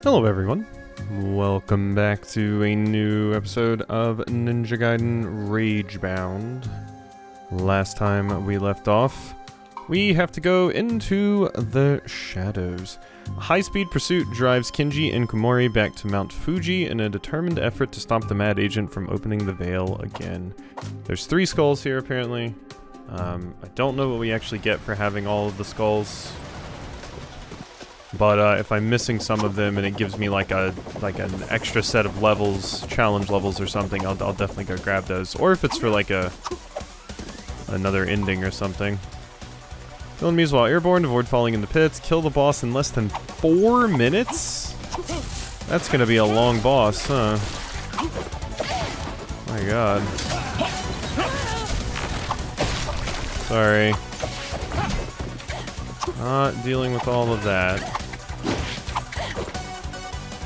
Hello everyone, welcome back to a new episode of Ninja Gaiden Ragebound. Last time we left off, we have to go into the shadows. A high-speed pursuit drives Kinji and Komori back to Mount Fuji in a determined effort to stop the mad agent from opening the veil again. There's 3 skulls here apparently. I don't know what we actually get for having all of the skulls. But if I'm missing some of them and it gives me like an extra set of levels, challenge levels or something, I'll definitely go grab those. Or if it's for like another ending or something. Kill enemies while airborne, avoid falling in the pits, kill the boss in less than 4 minutes? That's gonna be a long boss, huh? My god. Sorry. Not dealing with all of that.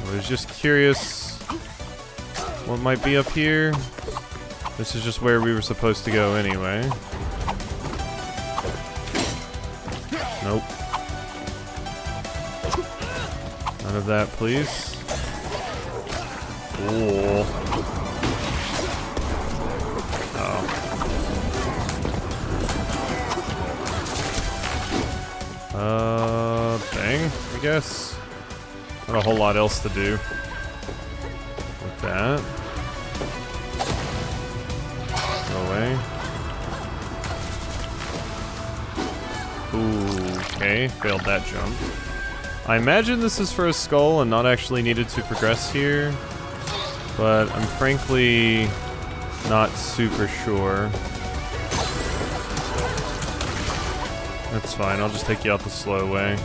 I was just curious what might be up here. This is just where we were supposed to go anyway. Nope. None of that, please. Cool. Bang, I guess. Not a whole lot else to do with that. Go away. Ooh, okay, failed that jump. I imagine this is for a skull and not actually needed to progress here, but I'm frankly not super sure. That's fine, I'll just take you out the slow way.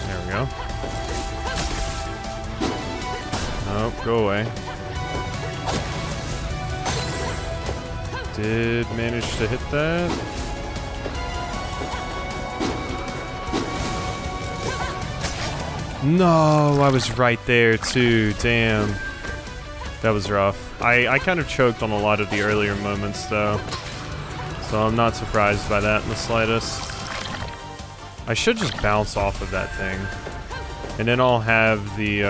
There we go. Nope, go away. Did manage to hit that. No, I was right there too, damn. That was rough. I kind of choked on a lot of the earlier moments though, so I'm not surprised by that in the slightest. I should just bounce off of that thing, and then I'll have the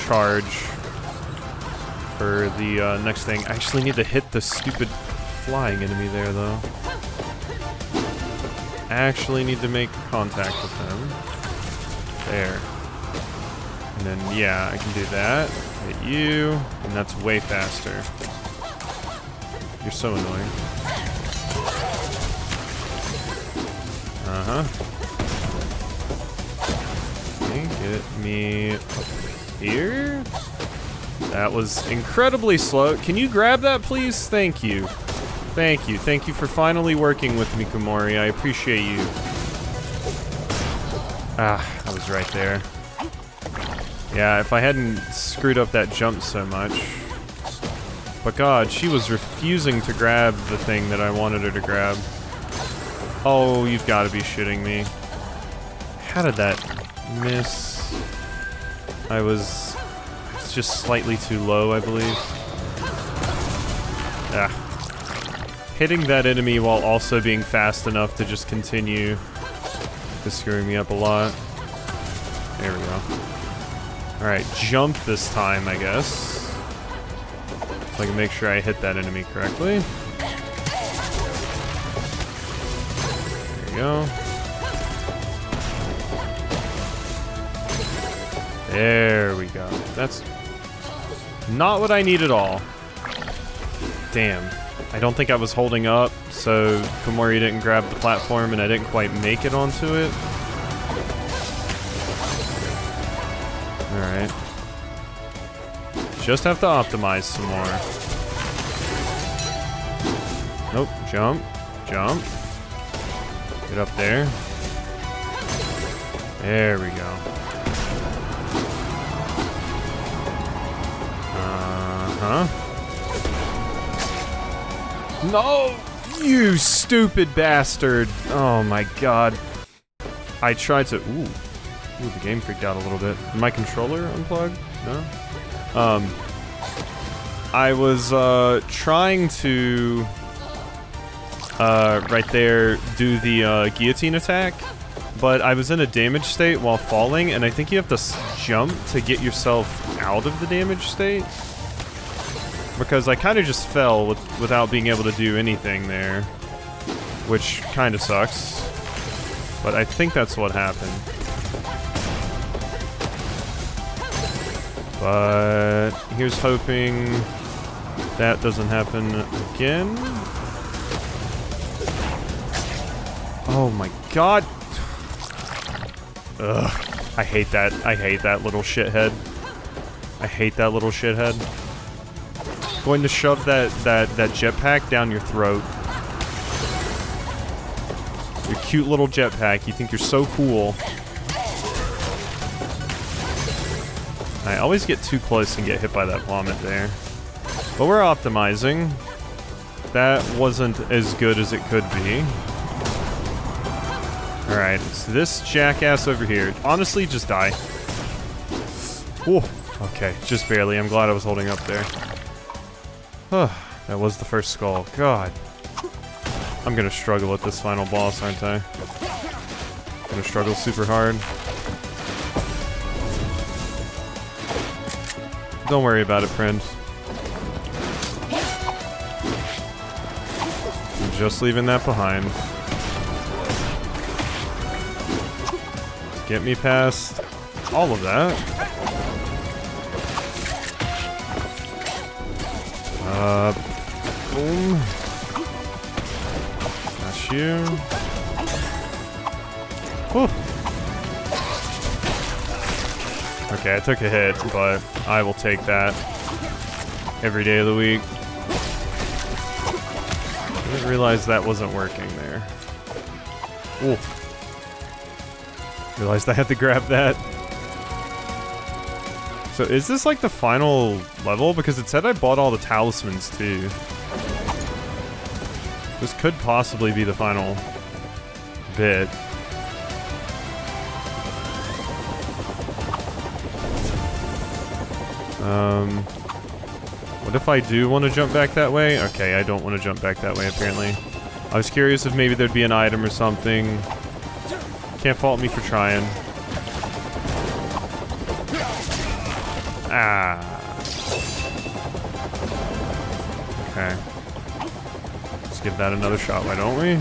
charge for the next thing. I actually need to hit the stupid flying enemy there though. Actually need to make contact with him. There. And then, yeah, I can do that. Hit you, and that's way faster. You're so annoying. Uh-huh. Okay, get me up here. That was incredibly slow. Can you grab that, please? Thank you. Thank you. Thank you for finally working with me, Komori. I appreciate you. Ah, I was right there. Yeah, if I hadn't screwed up that jump so much. But god, she was refusing to grab the thing that I wanted her to grab. Oh, you've got to be shitting me. How did that miss? I was just slightly too low, I believe. Ah. Hitting that enemy while also being fast enough to just continue is screwing me up a lot. There we go. Alright, jump this time, I guess. So I can make sure I hit that enemy correctly. There you go. There we go. That's not what I need at all. Damn. I don't think I was holding up, so Komori didn't grab the platform and I didn't quite make it onto it. Alright. Just have to optimize some more. Nope. Jump. Jump. Get up there. There we go. Uh-huh. No! You stupid bastard! Oh my god. I tried to... Ooh, the game freaked out a little bit. Did my controller unplugged? No? I was trying to right there, do the guillotine attack. But I was in a damage state while falling, and I think you have to jump to get yourself out of the damage state. Because I kind of just fell without being able to do anything there. Which kind of sucks. But I think that's what happened. But here's hoping that doesn't happen again. Oh my god. Ugh. I hate that. I hate that little shithead. I hate that little shithead. Going to shove that jetpack down your throat. Your cute little jetpack. You think you're so cool. I always get too close and get hit by that vomit there. But we're optimizing. That wasn't as good as it could be. Alright, it's this jackass over here. Honestly, just die. Whoa. Okay, just barely. I'm glad I was holding up there. That was the first skull. God. I'm gonna struggle with this final boss, aren't I? Gonna struggle super hard. Don't worry about it, friends. I'm just leaving that behind. Get me past all of that. Boom. That's you. Whew. Okay, I took a hit, but I will take that every day of the week. I didn't realize that wasn't working there. Ooh. Realized I had to grab that. So is this like the final level? Because it said I bought all the talismans too. This could possibly be the final bit. What if I do want to jump back that way? Okay, I don't want to jump back that way apparently. I was curious if maybe there'd be an item or something. Can't fault me for trying. Ah. Okay. Let's give that another shot, why don't we?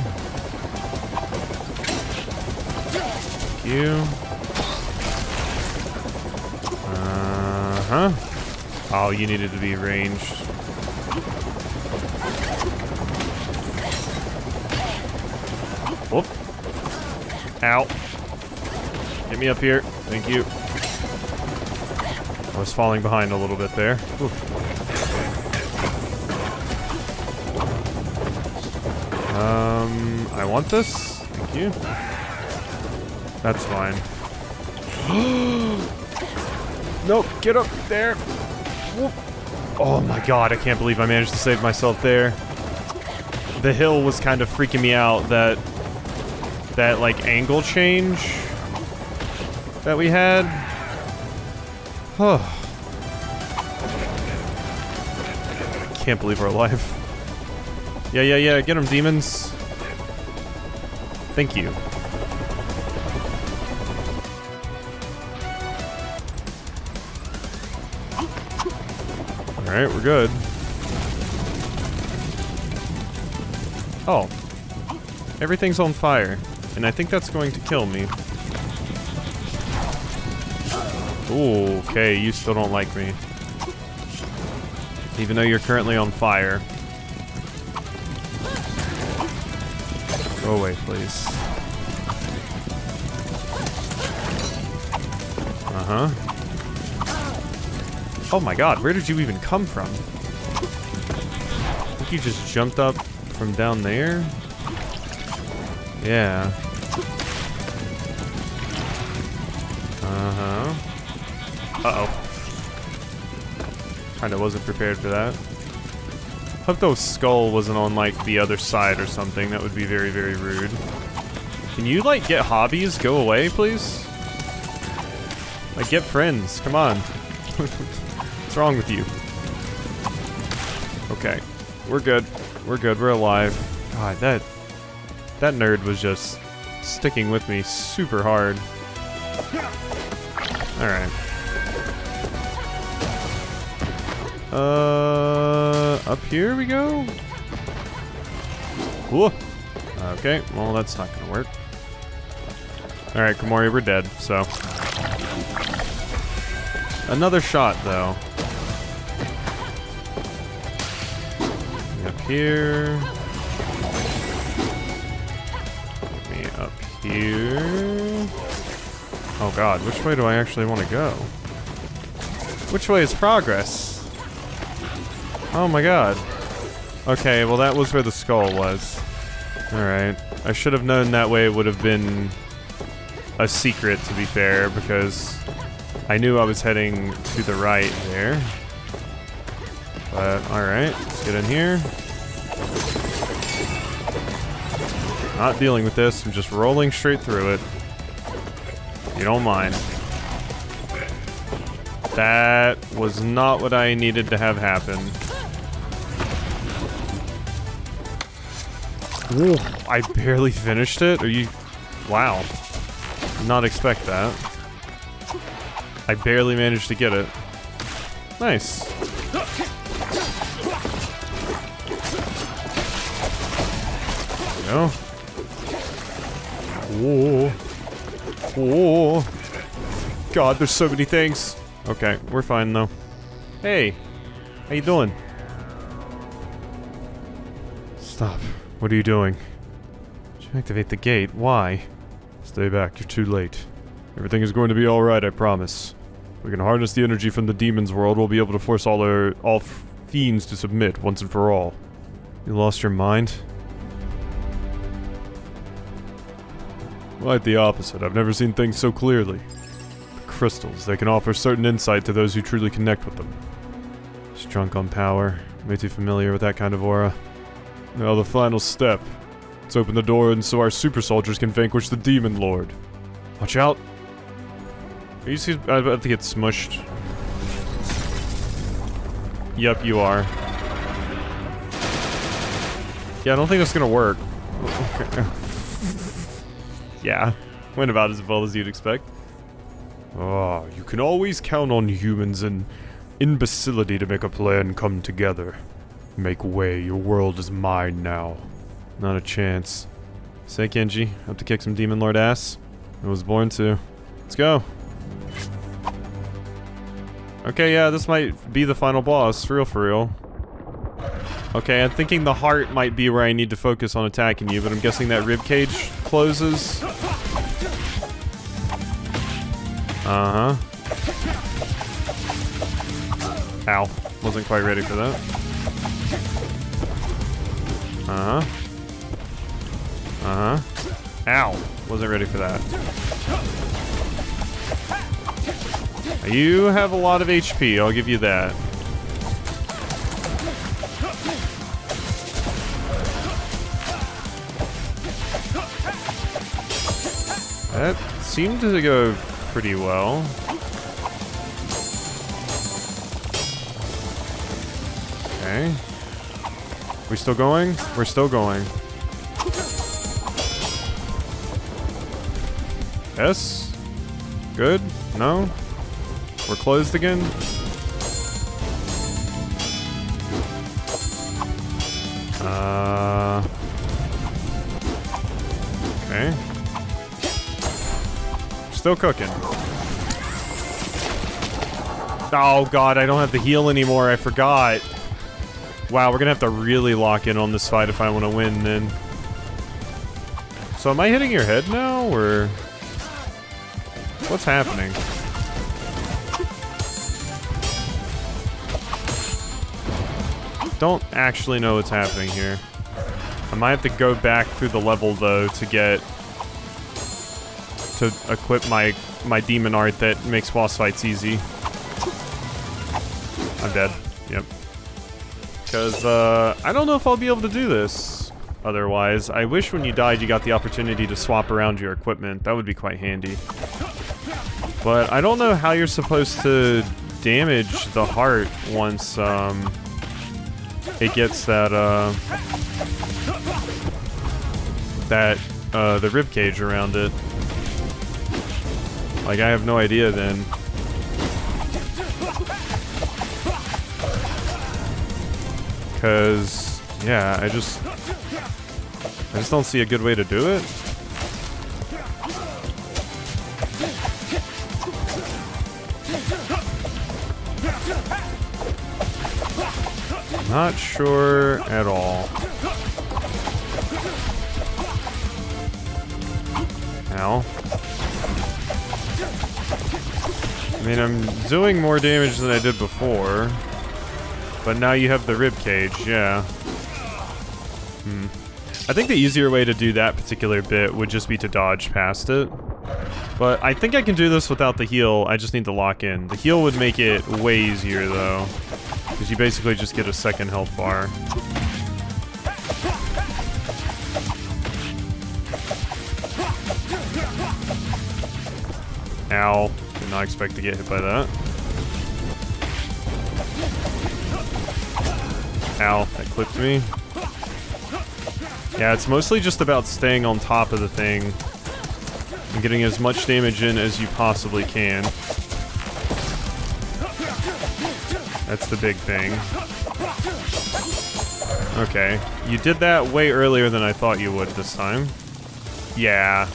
Thank you. Uh-huh. Oh, you needed to be ranged. Whoop. Ow. Get me up here. Thank you. I was falling behind a little bit there. Ooh. I want this. Thank you. That's fine. Nope, get up there. Whoop. Oh my god, I can't believe I managed to save myself there. The hill was kind of freaking me out, that like angle change that we had. I can't believe we're alive. Yeah, get them, demons. Thank you. Alright, we're good. Oh. Everything's on fire. And I think that's going to kill me. Ooh, okay, you still don't like me. Even though you're currently on fire. Go away, please. Uh-huh. Oh my god, where did you even come from? I think you just jumped up from down there? Yeah. Uh-huh. Uh-oh. Kinda wasn't prepared for that. Hope those skull wasn't on, like, the other side or something. That would be very, very rude. Can you, like, get hobbies? Go away, please? Like, get friends. Come on. What's wrong with you? Okay. We're good. We're good. We're alive. God, that nerd was just sticking with me super hard. Alright. Up here we go? Whoa. Okay, well that's not gonna work. Alright, Komori, we're dead, so. Another shot, though. Up here. Me up here. Oh god, which way do I actually want to go? Which way is progress? Oh my god. Okay, well that was where the skull was. Alright. I should have known that way would have been a secret, to be fair, because I knew I was heading to the right there. But, alright, let's get in here. Not dealing with this, I'm just rolling straight through it. You don't mind. That was not what I needed to have happen. Ooh, I barely finished it? Are you... Wow. Did not expect that. I barely managed to get it. Nice. There we go. Whoa. Whoa. God, there's so many things. Okay, we're fine though. Hey, how you doing? Stop. What are you doing? Did you activate the gate? Why? Stay back, you're too late. Everything is going to be alright, I promise. If we can harness the energy from the demon's world, we'll be able to force all fiends to submit once and for all. You lost your mind? Quite the opposite. I've never seen things so clearly. The crystals, they can offer certain insight to those who truly connect with them. Just drunk on power. Way too familiar with that kind of aura. Now the final step. Let's open the door and so our super soldiers can vanquish the demon lord. Watch out! Are you see? I have to get smushed. Yep, you are. Yeah, I don't think that's gonna work. Yeah, went about as well as you'd expect. Ah, you can always count on humans and imbecility to make a plan come together. Make way, your world is mine now. Not a chance. Say, Kenji, have to kick some demon lord ass? I was born to. Let's go. Okay, yeah, this might be the final boss, for real. Okay, I'm thinking the heart might be where I need to focus on attacking you, but I'm guessing that ribcage closes. Uh-huh. Ow. Wasn't quite ready for that. Uh-huh. Uh-huh. Ow. Wasn't ready for that. You have a lot of HP, I'll give you that. That seemed to go pretty well. Okay. We still going? We're still going. Yes? Good? No? We're closed again? Okay. Still cooking. Oh god, I don't have the heal anymore, I forgot. Wow, we're gonna have to really lock in on this fight if I want to win then. So am I hitting your head now, or... What's happening? Don't actually know what's happening here. I might have to go back through the level though to get... to equip my demon art that makes boss fights easy. I'm dead. Yep. Because, I don't know if I'll be able to do this otherwise. I wish when you died you got the opportunity to swap around your equipment. That would be quite handy. But I don't know how you're supposed to damage the heart once, it gets that, that, the rib cage around it. Like, I have no idea then. Cause, yeah, I just don't see a good way to do it. Not sure at all. Ow. I mean, I'm doing more damage than I did before. But now you have the rib cage, yeah. I think the easier way to do that particular bit would just be to dodge past it. But I think I can do this without the heal, I just need to lock in. The heal would make it way easier though. Because you basically just get a second health bar. Ow. Did not expect to get hit by that. Ow, that clipped me. Yeah, it's mostly just about staying on top of the thing and getting as much damage in as you possibly can. That's the big thing. Okay, you did that way earlier than I thought you would this time. Yeah,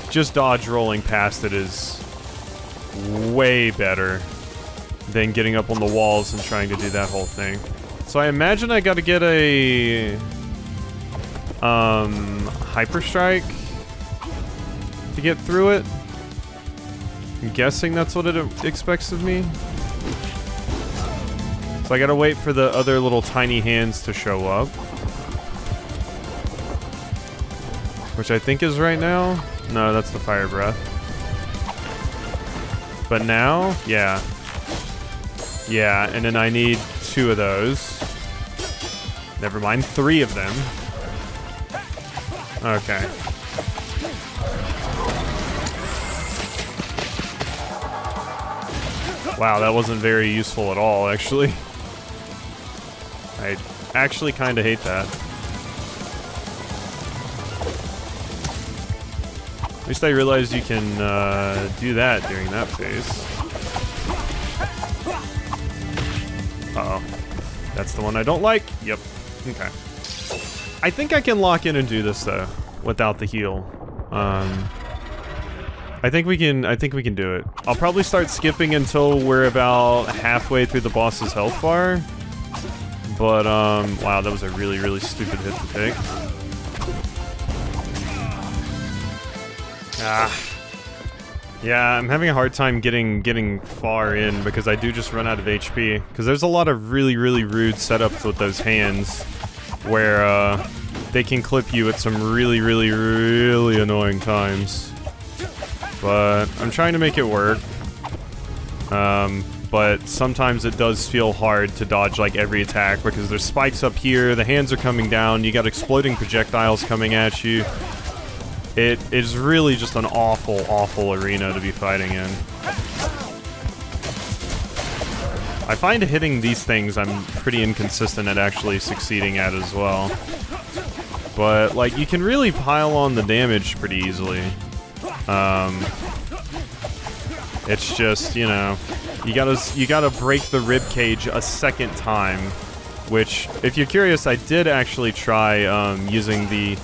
just dodge rolling past it is way better than getting up on the walls and trying to do that whole thing. So I imagine I gotta get a Hyper Strike to get through it. I'm guessing that's what it expects of me. So I gotta wait for the other little tiny hands to show up. Which I think is right now. No, that's the Fire Breath. But now, yeah. Yeah, and then I need 2 of those. Never mind, 3 of them. Okay. Wow, that wasn't very useful at all, actually. I actually kind of hate that. At least I realized you can do that during that phase. Uh-oh. That's the one I don't like? Yep. Okay. I think I can lock in and do this, though, without the heal. I think we can do it. I'll probably start skipping until we're about halfway through the boss's health bar. But, wow, that was a really, really stupid hit to take. Yeah, I'm having a hard time getting far in because I do just run out of HP. Because there's a lot of really, really rude setups with those hands where they can clip you at some really, really, really annoying times. But I'm trying to make it work. But sometimes it does feel hard to dodge like every attack because there's spikes up here, the hands are coming down, you got exploding projectiles coming at you. It is really just an awful, awful arena to be fighting in. I find hitting these things I'm pretty inconsistent at actually succeeding at as well. But, like, you can really pile on the damage pretty easily. It's just, you know, you gotta break the rib cage a second time. Which, if you're curious, I did actually try using the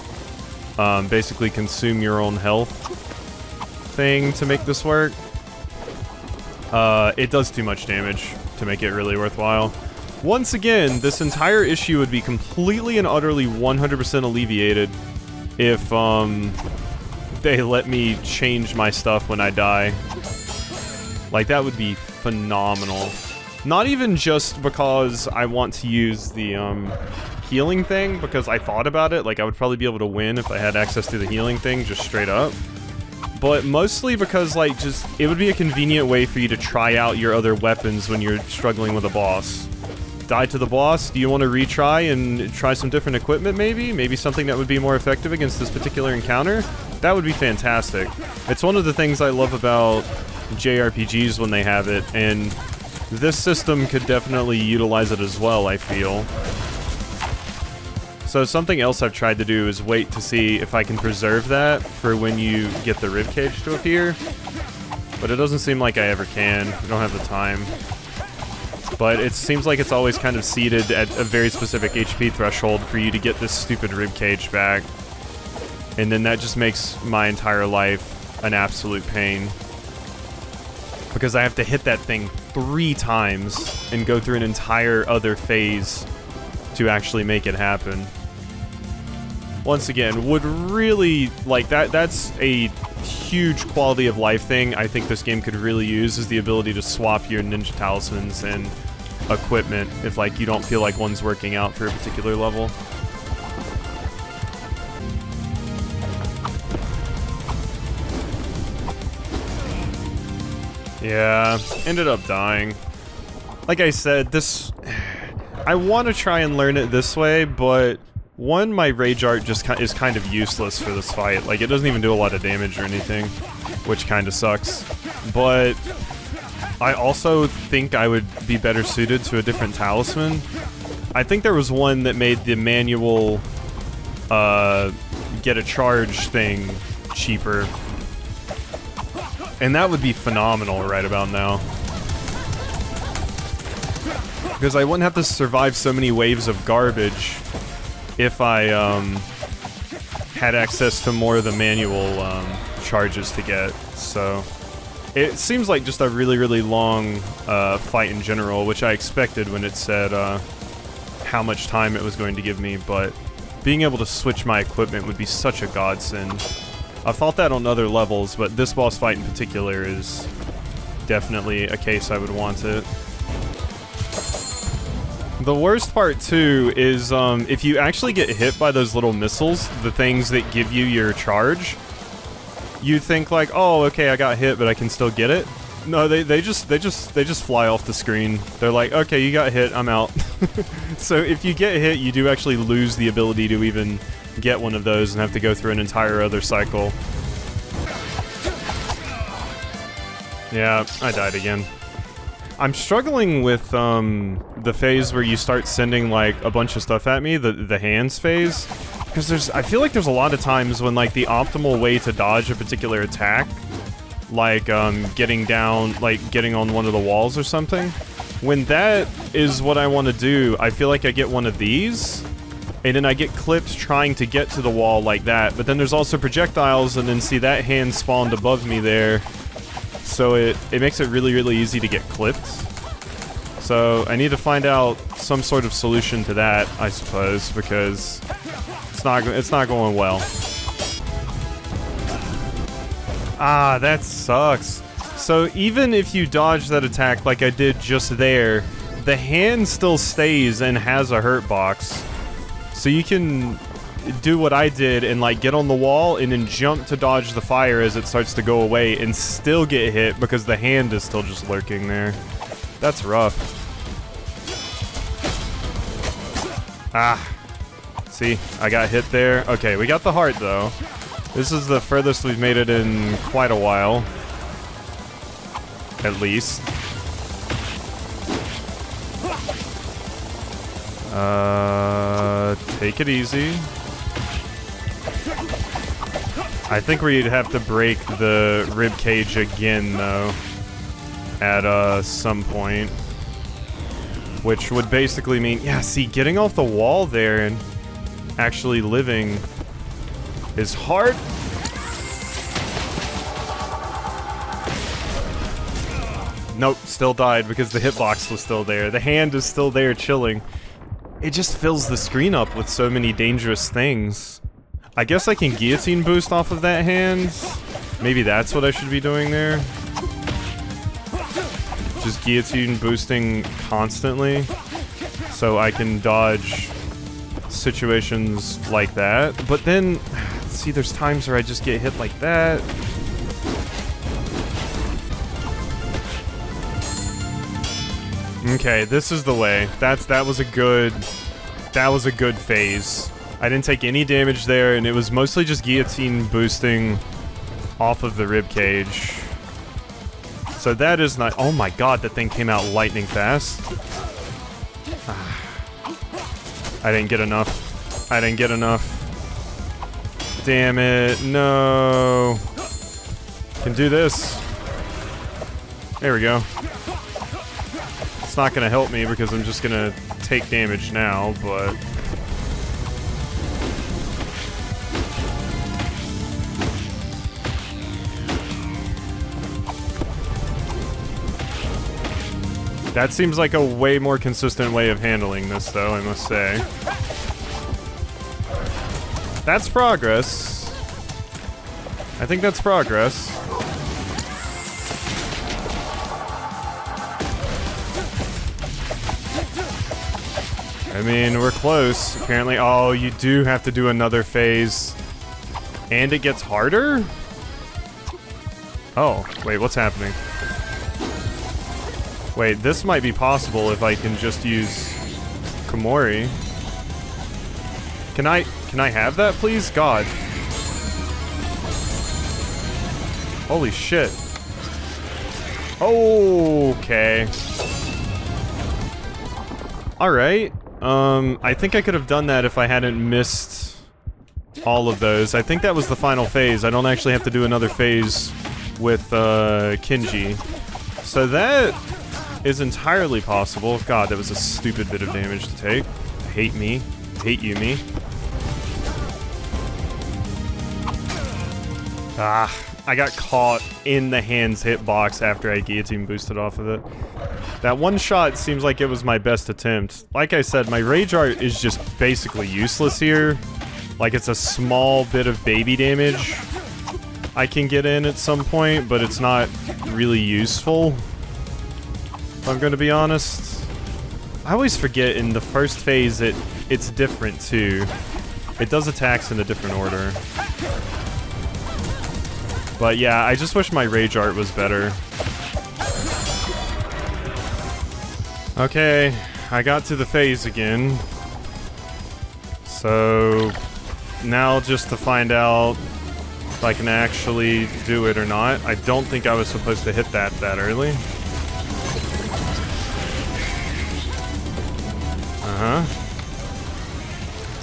basically consume your own health thing to make this work. It does too much damage to make it really worthwhile. Once again, this entire issue would be completely and utterly 100% alleviated if they let me change my stuff when I die. Like, that would be phenomenal. Not even just because I want to use the healing thing, because I thought about it, like I would probably be able to win if I had access to the healing thing just straight up. But mostly because, like, just, it would be a convenient way for you to try out your other weapons when you're struggling with a boss. Die to the boss, do you want to retry and try some different equipment maybe? Maybe something that would be more effective against this particular encounter? That would be fantastic. It's one of the things I love about JRPGs when they have it, and this system could definitely utilize it as well, I feel. So something else I've tried to do is wait to see if I can preserve that for when you get the ribcage to appear. But it doesn't seem like I ever can. I don't have the time. But it seems like it's always kind of seated at a very specific HP threshold for you to get this stupid ribcage back. And then that just makes my entire life an absolute pain. Because I have to hit that thing 3 times and go through an entire other phase to actually make it happen. Once again, would really, like, that's a huge quality of life thing I think this game could really use, is the ability to swap your ninja talismans and equipment if, like, you don't feel like one's working out for a particular level. Yeah, ended up dying. Like I said, this... I want to try and learn it this way, but... One, my rage art just is kind of useless for this fight. Like, it doesn't even do a lot of damage or anything, which kind of sucks. But I also think I would be better suited to a different talisman. I think there was one that made the manual get a charge thing cheaper. And that would be phenomenal right about now. Because I wouldn't have to survive so many waves of garbage if I had access to more of the manual charges to get. So it seems like just a really, really long fight in general, which I expected when it said how much time it was going to give me, but being able to switch my equipment would be such a godsend. I've thought that on other levels, but this boss fight in particular is definitely a case I would want it. The worst part, too, is if you actually get hit by those little missiles, the things that give you your charge, you think like, oh, okay, I got hit, but I can still get it. No, they just fly off the screen. They're like, okay, you got hit, I'm out. So if you get hit, you do actually lose the ability to even get one of those and have to go through an entire other cycle. Yeah, I died again. I'm struggling with the phase where you start sending like a bunch of stuff at me, the hands phase, because I feel like there's a lot of times when like the optimal way to dodge a particular attack, like getting down, like getting on one of the walls or something, when that is what I want to do, I feel like I get one of these, and then I get clipped trying to get to the wall like that, but then there's also projectiles, and then see that hand spawned above me there. So it makes it really, really easy to get clipped. So I need to find out some sort of solution to that, I suppose, because it's not going well. Ah, that sucks. So even if you dodge that attack like I did just there, the hand still stays and has a hurt box. So you can do what I did and like get on the wall and then jump to dodge the fire as it starts to go away and still get hit because the hand is still just lurking there. That's rough. Ah. See, I got hit there. Okay, we got the heart though. This is the furthest we've made it in quite a while. At least. Take it easy. I think we'd have to break the rib cage again, though, at some point. Which would basically mean, yeah, see, getting off the wall there and actually living is hard. Nope, still died because the hitbox was still there. The hand is still there chilling. It just fills the screen up with so many dangerous things. I guess I can guillotine boost off of that hand. Maybe that's what I should be doing there. Just guillotine boosting constantly, so I can dodge situations like that. But then, see, there's times where I just get hit like that. Okay, this is the way. That was a good phase. I didn't take any damage there, and it was mostly just guillotine boosting off of the ribcage. So that is not... Oh my god, that thing came out lightning fast. I didn't get enough. I didn't get enough. Damn it. No. Can do this. There we go. It's not gonna help me because I'm just gonna take damage now, but... That seems like a way more consistent way of handling this, though, I must say. That's progress. I think that's progress. I mean, we're close, apparently. Oh, you do have to do another phase. And it gets harder? Oh, wait, what's happening? Wait, this might be possible if I can just use Komori. Can I have that, please? God. Holy shit. Okay. Alright. I think I could have done that if I hadn't missed all of those. I think that was the final phase. I don't actually have to do another phase with, Kinji. So that is entirely possible. God, that was a stupid bit of damage to take. Hate me. Hate you, me. Ah, I got caught in the hands hitbox after I guillotine boosted off of it. That one shot seems like it was my best attempt. Like I said, my rage art is just basically useless here. Like, it's a small bit of baby damage I can get in at some point, but it's not really useful, if I'm gonna be honest. I always forget in the first phase it's different too. It does attacks in a different order. But yeah, I just wish my rage art was better. Okay, I got to the phase again. So now just to find out if I can actually do it or not. I don't think I was supposed to hit that early.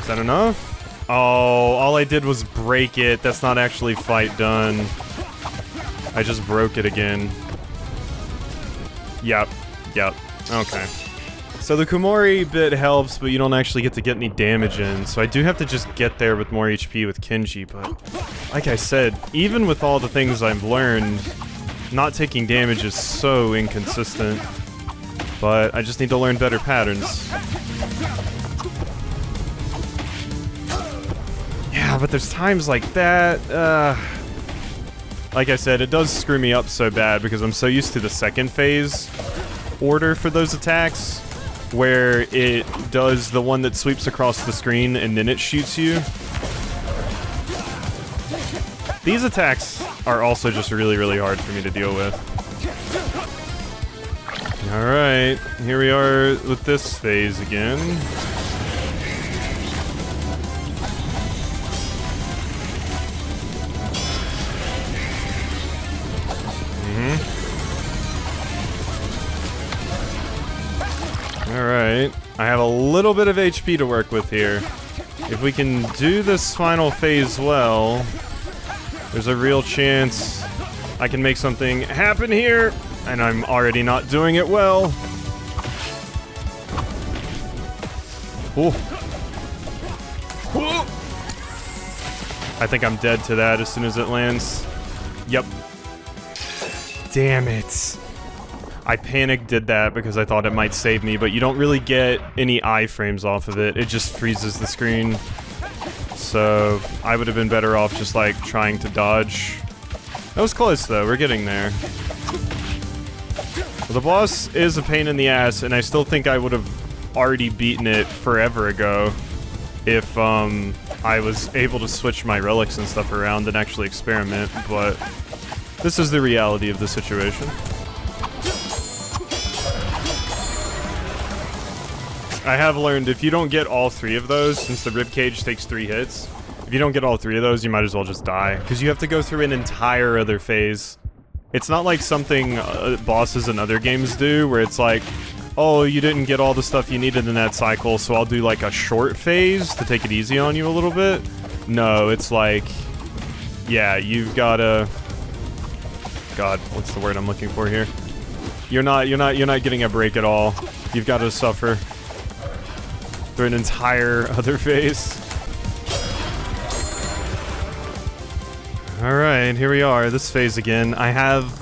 Is that enough? Oh, all I did was break it. That's not actually fight done. I just broke it again. Yep. Okay. So the Komori bit helps, but you don't actually get to get any damage in, so I do have to just get there with more HP with Kinji, but... like I said, even with all the things I've learned, not taking damage is so inconsistent. But I just need to learn better patterns. Yeah, but there's times like that, like I said, it does screw me up so bad because I'm so used to the second phase order for those attacks, where it does the one that sweeps across the screen and then it shoots you. These attacks are also just really, really hard for me to deal with. Alright, here we are with this phase again. Alright, I have a little bit of HP to work with here. If we can do this final phase well, there's a real chance I can make something happen here. And I'm already not doing it well. Ooh. Ooh. I think I'm dead to that as soon as it lands. Yep. Damn it. I panicked did that because I thought it might save me, but you don't really get any iframes off of it. It just freezes the screen. So I would have been better off just like trying to dodge. That was close though, we're getting there. Well, the boss is a pain in the ass, and I still think I would have already beaten it forever ago if I was able to switch my relics and stuff around and actually experiment, but this is the reality of the situation. I have learned if you don't get all three of those, since the ribcage takes 3 hits, if you don't get all 3 of those, you might as well just die, because you have to go through an entire other phase. It's not like something bosses in other games do, where it's like, oh, you didn't get all the stuff you needed in that cycle, so I'll do like a short phase to take it easy on you a little bit. No, it's like, yeah, you've gotta, God, what's the word I'm looking for here? You're not getting a break at all. You've got to suffer through an entire other phase. Alright, here we are, this phase again. I have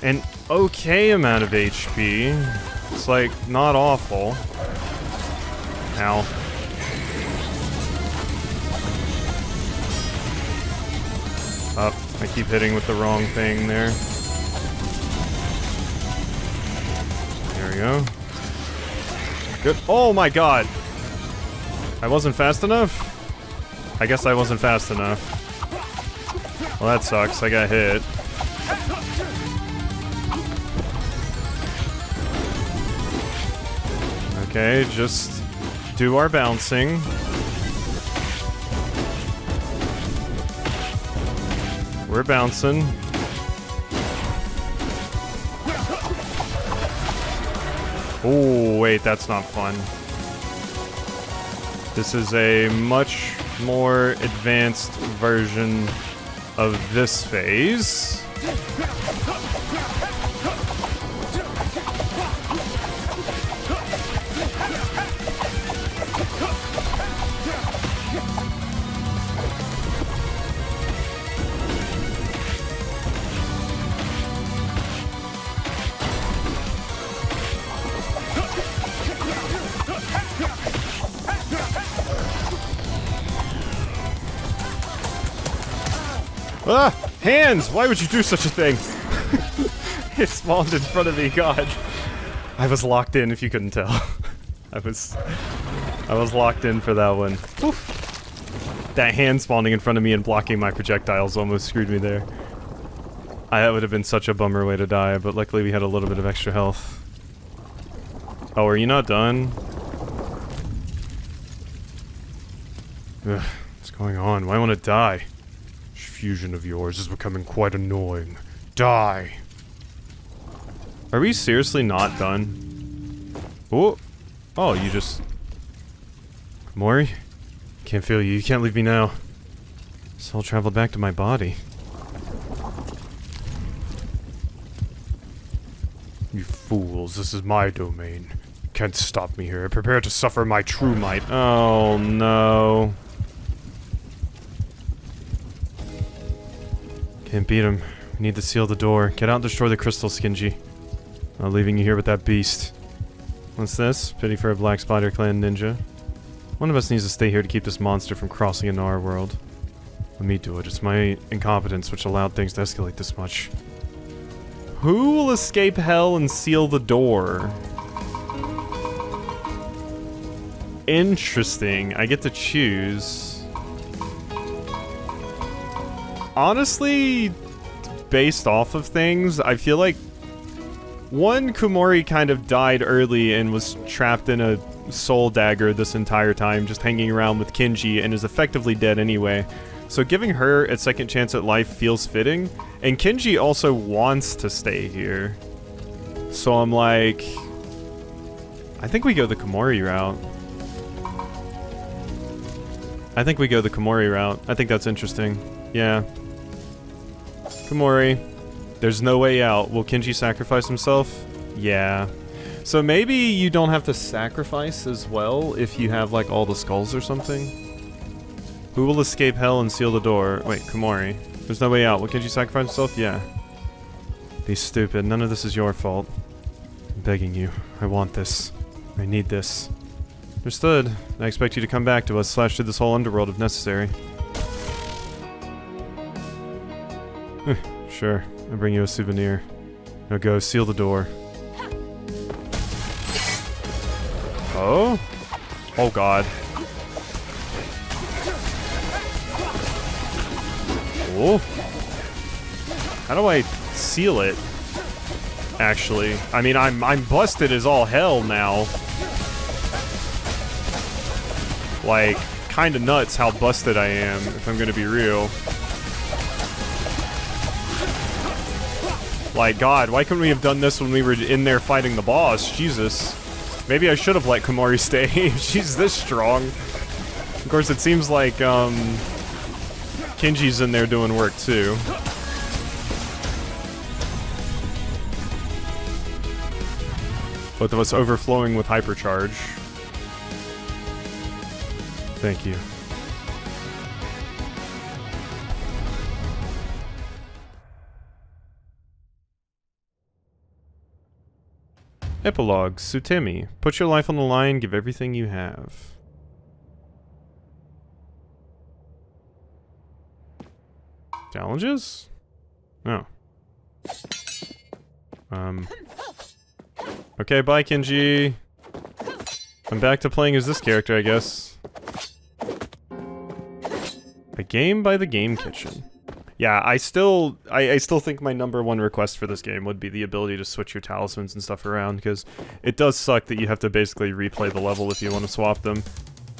an okay amount of HP. It's like, not awful. Ow. Oh, I keep hitting with the wrong thing there. There we go. Good. Oh my god! I wasn't fast enough? I guess I wasn't fast enough. Well, that sucks. I got hit. Okay, just do our bouncing. We're bouncing. Oh, wait, that's not fun. This is a much more advanced version of this phase. Ah! Hands! Why would you do such a thing? It spawned in front of me, god. I was locked in, if you couldn't tell. I was locked in for that one. Oof. That hand spawning in front of me and blocking my projectiles almost screwed me there. That would have been such a bummer way to die, but luckily we had a little bit of extra health. Oh, are you not done? Ugh, what's going on? Why won't it die? Fusion of yours is becoming quite annoying. Die! Are we seriously not done? Oh! Oh, you just... Mori? Can't feel you. You can't leave me now. Soul traveled back to my body. You fools, this is my domain. You can't stop me here. Prepare to suffer my true might. Oh, no. Can't beat him. We need to seal the door. Get out and destroy the crystal, Skinji. Not leaving you here with that beast. What's this? Pity for a Black Spider Clan ninja. One of us needs to stay here to keep this monster from crossing into our world. Let me do it. It's my incompetence which allowed things to escalate this much. Who will escape hell and seal the door? Interesting. I get to choose. Honestly, based off of things, I feel like one, Kumori kind of died early and was trapped in a soul dagger this entire time, just hanging around with Kinji, and is effectively dead anyway. So giving her a second chance at life feels fitting, and Kinji also wants to stay here. So I'm like, I think we go the Kumori route. I think that's interesting. Yeah. Kumori. There's no way out. Will Kinji sacrifice himself? Yeah. So maybe you don't have to sacrifice as well if you have like all the skulls or something. Who will escape hell and seal the door? Wait, Kumori. There's no way out. Will Kinji sacrifice himself? Yeah. Be stupid. None of this is your fault. I'm begging you. I want this. I need this. Understood. I expect you to come back to us, slash through this whole underworld if necessary. Sure. I'll bring you a souvenir. Now go, seal the door. Oh? Oh god. Oh. How do I seal it? Actually. I mean, I'm busted as all hell now. Like, kinda nuts how busted I am, if I'm gonna be real. Like, God, why couldn't we have done this when we were in there fighting the boss? Jesus. Maybe I should have let Komori stay if she's this strong. Of course, it seems like, Kinji's in there doing work, too. Both of us overflowing with hypercharge. Thank you. Epilogue, Sutemi. Put your life on the line, give everything you have. Challenges? No. Okay, bye Kinji. I'm back to playing as this character, I guess. A game by the Game Kitchen. Yeah, I still think my #1 request for this game would be the ability to switch your talismans and stuff around, because it does suck that you have to basically replay the level if you want to swap them.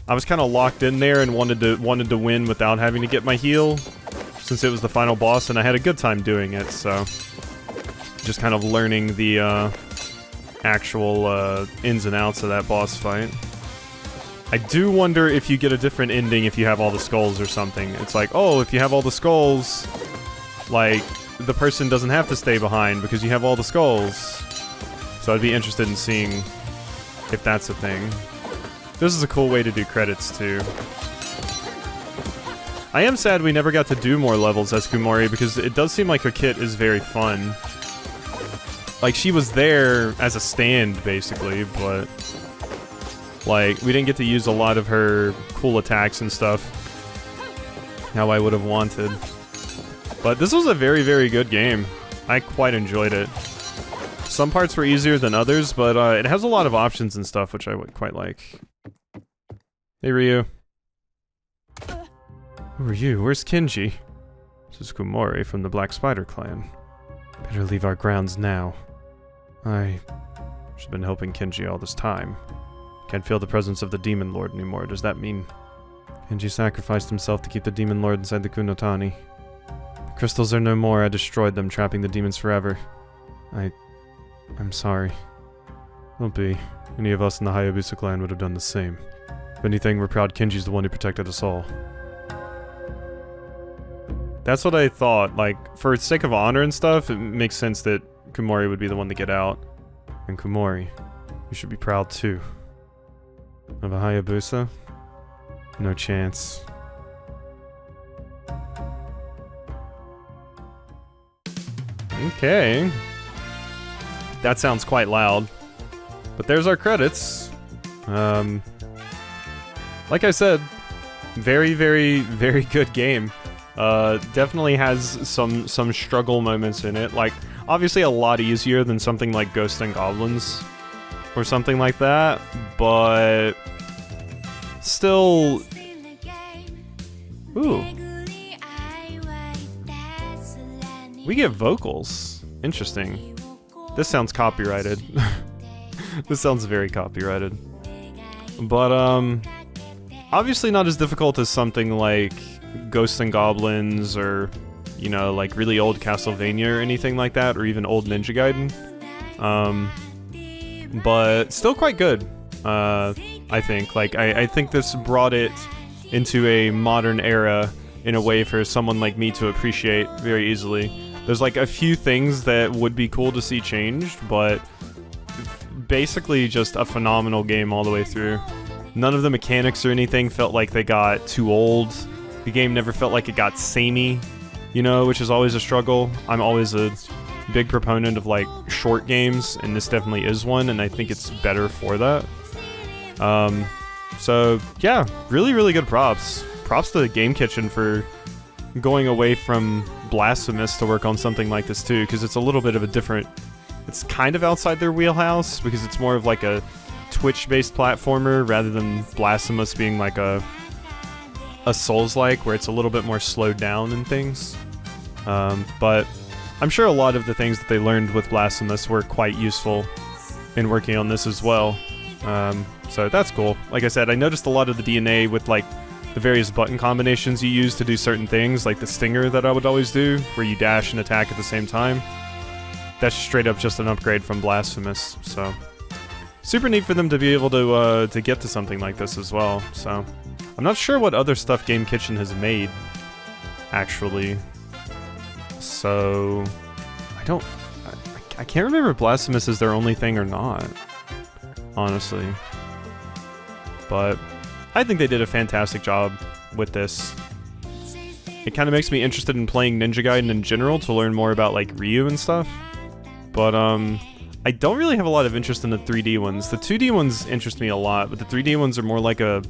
I was kind of locked in there and wanted to win without having to get my heal, since it was the final boss, and I had a good time doing it, so just kind of learning the actual ins and outs of that boss fight. I do wonder if you get a different ending if you have all the skulls or something. It's like, oh, if you have all the skulls, like, the person doesn't have to stay behind because you have all the skulls. So I'd be interested in seeing if that's a thing. This is a cool way to do credits, too. I am sad we never got to do more levels as Komori, because it does seem like her kit is very fun. Like, she was there as a stand, basically, but... like, we didn't get to use a lot of her cool attacks and stuff how I would have wanted. But this was a very, very good game. I quite enjoyed it. Some parts were easier than others, but it has a lot of options and stuff, which I would quite like. Hey, Ryu. Who are you? Where's Kinji? This is Komori from the Black Spider Clan. Better leave our grounds now. I should have been helping Kinji all this time. Can't feel the presence of the Demon Lord anymore. Does that mean Kinji sacrificed himself to keep the Demon Lord inside the Kunotani? The crystals are no more. I destroyed them, trapping the demons forever. I'm sorry. Don't be. Any of us in the Hayabusa clan would have done the same. If anything, we're proud Kinji's the one who protected us all. That's what I thought. Like, for the sake of honor and stuff, it makes sense that Komori would be the one to get out. And Komori, you should be proud too. Of a Hayabusa? No chance. Okay. That sounds quite loud. But there's our credits. Like I said, very, very, very good game. Definitely has some struggle moments in it. Like, obviously a lot easier than something like Ghosts and Goblins. Or something like that, but still... Ooh. We get vocals. Interesting. This sounds copyrighted. This sounds very copyrighted. But, obviously not as difficult as something like Ghosts and Goblins or, you know, like really old Castlevania or anything like that, or even old Ninja Gaiden. But still quite good, I think. Like, I think this brought it into a modern era in a way for someone like me to appreciate very easily. There's like a few things that would be cool to see changed, but basically just a phenomenal game all the way through. None of the mechanics or anything felt like they got too old. The game never felt like it got samey, you know, which is always a struggle. I'm always a big proponent of like short games, and this definitely is one, and I think it's better for that. So yeah, really, really good props. Props to the Game Kitchen for going away from Blasphemous to work on something like this too, because it's a little bit of a different... It's kind of outside their wheelhouse, because it's more of like a Twitch-based platformer, rather than Blasphemous being like a Souls-like, where it's a little bit more slowed down and things. But I'm sure a lot of the things that they learned with Blasphemous were quite useful in working on this as well. So that's cool. Like I said, I noticed a lot of the DNA with like the various button combinations you use to do certain things, like the stinger that I would always do, where you dash and attack at the same time. that's straight up just an upgrade from Blasphemous, so... Super neat for them to be able to get to something like this as well, so... I'm not sure what other stuff Game Kitchen has made, actually. So... I can't remember if Blasphemous is their only thing or not, honestly. But I think they did a fantastic job with this. It kind of makes me interested in playing Ninja Gaiden in general to learn more about, like, Ryu and stuff. But, I don't really have a lot of interest in the 3D ones. The 2D ones interest me a lot, but the 3D ones are more like a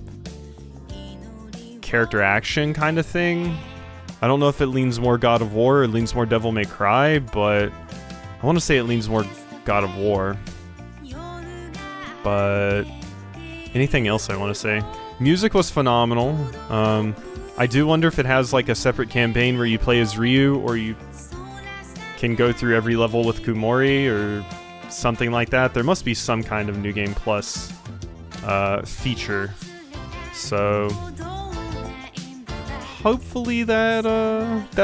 character action kind of thing. I don't know if it leans more God of War or leans more Devil May Cry, but I want to say it leans more God of War. But anything else I want to say? Music was phenomenal. I do wonder if it has like a separate campaign where you play as Ryu, or you can go through every level with Kumori, or something like that. There must be some kind of New Game Plus feature. So hopefully that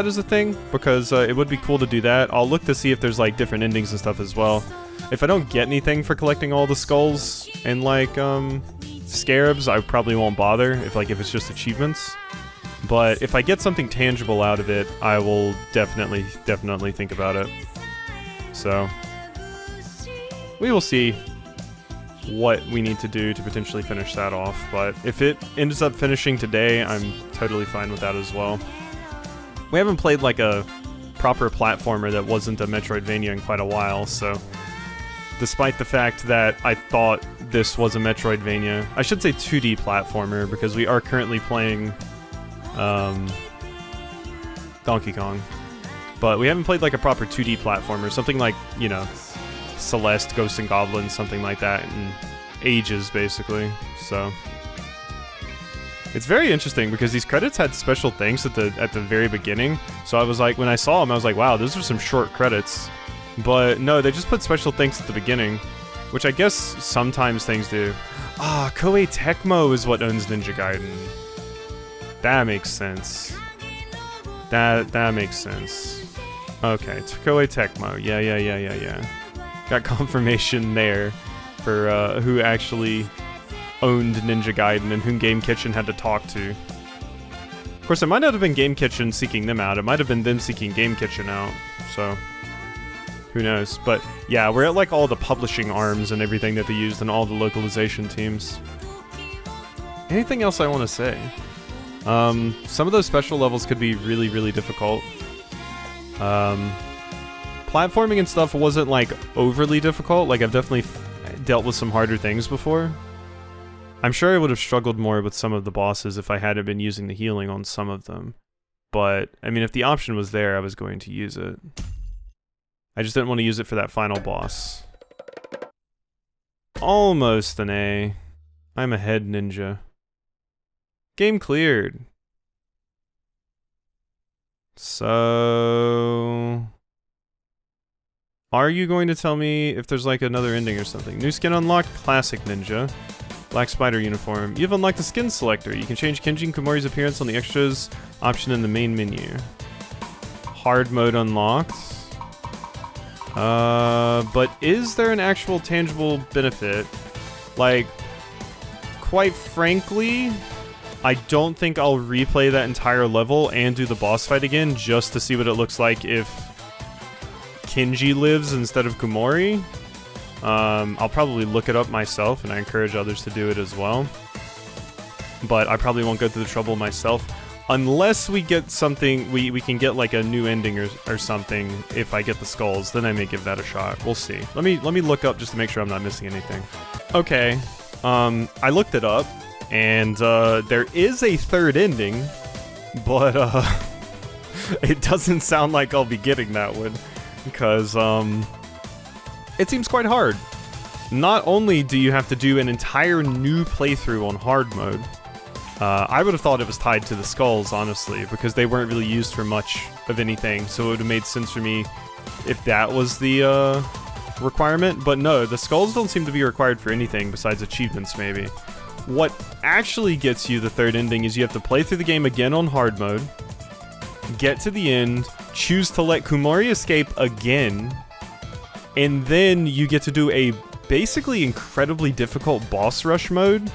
is a thing, because it would be cool to do that. I'll look to see if there's like different endings and stuff as well. If I don't get anything for collecting all the skulls and like scarabs, I probably won't bother if it's just achievements. But if I get something tangible out of it, I will definitely think about it. So we will see what we need to do to potentially finish that off, but if it ends up finishing today, I'm totally fine with that as well. We haven't played like a proper platformer that wasn't a Metroidvania in quite a while, so despite the fact that I thought this was a Metroidvania, I should say 2D platformer, because we are currently playing Donkey Kong, but we haven't played like a proper 2D platformer, something like, you know, Celeste, Ghosts and Goblins, something like that, in ages, basically. So it's very interesting because these credits had special things at the very beginning. So I was like, when I saw them, I was like, wow, those are some short credits. But no, they just put special things at the beginning, which I guess sometimes things do. Ah, Koei Tecmo is what owns Ninja Gaiden. That makes sense. That makes sense. Okay, Koei Tecmo. Yeah. Got confirmation there for who actually owned Ninja Gaiden and whom Game Kitchen had to talk to. Of course, it might not have been Game Kitchen seeking them out. It might have been them seeking Game Kitchen out. So, who knows? But yeah, we're at like all the publishing arms and everything that they used and all the localization teams. Anything else I want to say? Some of those special levels could be really, really difficult. Platforming and stuff wasn't like overly difficult. Like, I've definitely dealt with some harder things before. I'm sure I would have struggled more with some of the bosses if I hadn't been using the healing on some of them. But, I mean, if the option was there, I was going to use it. I just didn't want to use it for that final boss. Almost an A. I'm a head ninja. Game cleared. So... are you going to tell me if there's like another ending or something? New skin unlocked, classic ninja. Black spider uniform. You've unlocked the skin selector. You can change Kenji and Kumori's appearance on the extras option in the main menu. Hard mode unlocked. But is there an actual tangible benefit? Like, quite frankly, I don't think I'll replay that entire level and do the boss fight again just to see what it looks like if Kenji lives instead of Kumori. I'll probably look it up myself, and I encourage others to do it as well. But I probably won't go through the trouble myself. Unless we get something, we can get like a new ending or something if I get the skulls, then I may give that a shot. We'll see. Let me look up just to make sure I'm not missing anything. Okay, I looked it up, and there is a third ending, but it doesn't sound like I'll be getting that one, because it seems quite hard. Not only do you have to do an entire new playthrough on hard mode, I would have thought it was tied to the skulls, honestly, because they weren't really used for much of anything, so it would have made sense for me if that was the requirement. But no, the skulls don't seem to be required for anything besides achievements, maybe. What actually gets you the third ending is you have to play through the game again on hard mode, get to the end, choose to let Kumori escape again, And then you get to do a basically incredibly difficult boss rush mode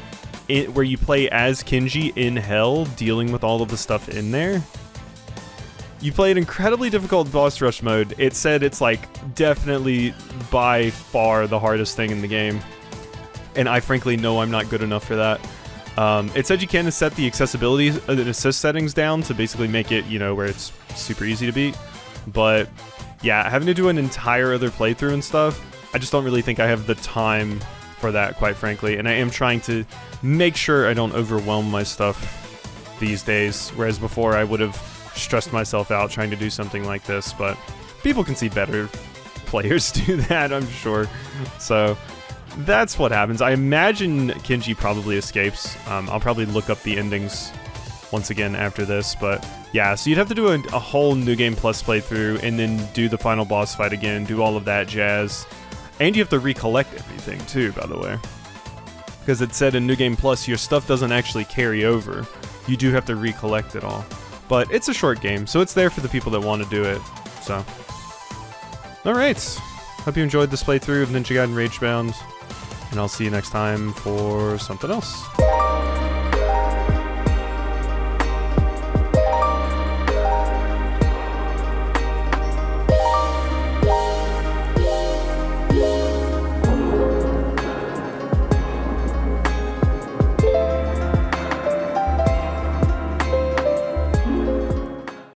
where you play as Kenji in hell, dealing with all of the stuff in there. You play an incredibly difficult boss rush mode. It said it's like definitely by far the hardest thing in the game. And I frankly know I'm not good enough for that. It said you can set the accessibility and assist settings down to basically make it, you know, where it's super easy to beat. But yeah, having to do an entire other playthrough and stuff, I just don't really think I have the time for that, quite frankly. And I am trying to make sure I don't overwhelm my stuff these days, whereas before I would have stressed myself out trying to do something like this. But people can see better players do that, I'm sure. So that's what happens. I imagine Kenji probably escapes. I'll probably look up the endings once again after this, but yeah, so you'd have to do a whole New Game Plus playthrough and then do the final boss fight again, do all of that jazz. And you have to recollect everything too, by the way. Because it said in New Game Plus, your stuff doesn't actually carry over. You do have to recollect it all. But it's a short game, so it's there for the people that want to do it, so. Alright, hope you enjoyed this playthrough of Ninja Gaiden Ragebound, and I'll see you next time for something else.